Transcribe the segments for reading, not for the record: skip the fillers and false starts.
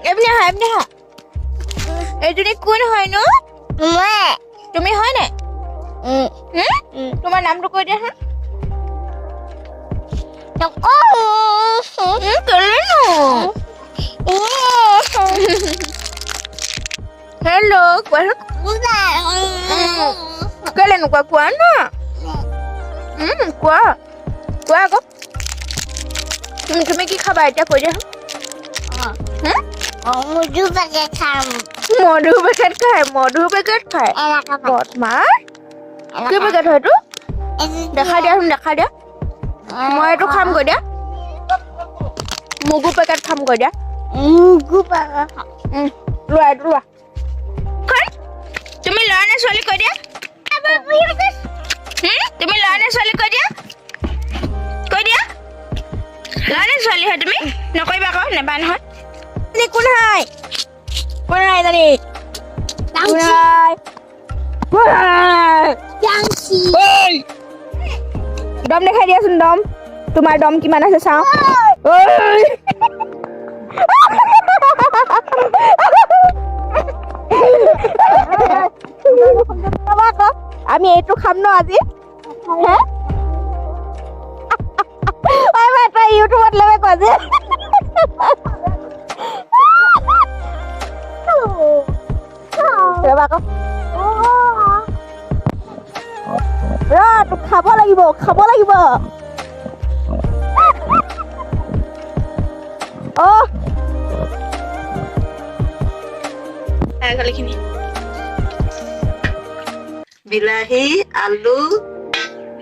এমনি হা এইজনী কোন হয় নো তুমি হয় নাই তোমাৰ নামটো কৈ দিয়াচোন হেল্ল' কোৱাচোন কেলে নোকোৱা কোৱা না কোৱা কোৱা আকৌ তুমি কি খাবা এতিয়া কৈ দিয়াচোন মধু পেকেট খাম মধু পেকেট খায় বদমাছ কি পেকেট হয়তো দেখাই দিয়া মই এইটো খাম কৈ দিয়া মগু পেকেট খাম কৈ দিয়া লোৱা এইটো লোৱা তুমি ল'ৰা নে ছোৱালী কৈ দিয়া তুমি ল'ৰা নে ছোৱালী কৈ দিয়া ল'ৰা নে ছোৱালী হয় তুমি নকৰিবা আকৌ নেবা নহয় কোন হয় জানি দম দেখাই দিয়াচোন দম তোমাৰ দম কিমান আছে চাওঁ আমি এইটো খাম ন আজি তই ইউটিউবত লবে কোৱা যে তোক খাব লাগিব বিলাহী আলু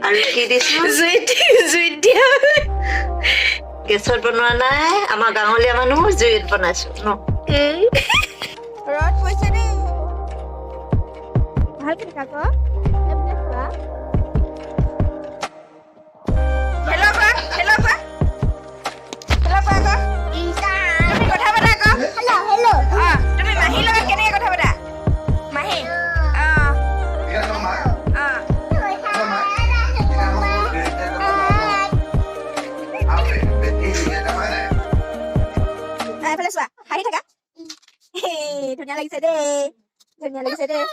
আৰু কি দিছো জুইত দিয়া গেছত বনোৱা নাই আমাৰ গাঁৱলীয়া মানুহ জুইত বনাইছো ন ৰদ কৈছে দেই ভালকে থাক ধুনীয়া লাগিছে দেই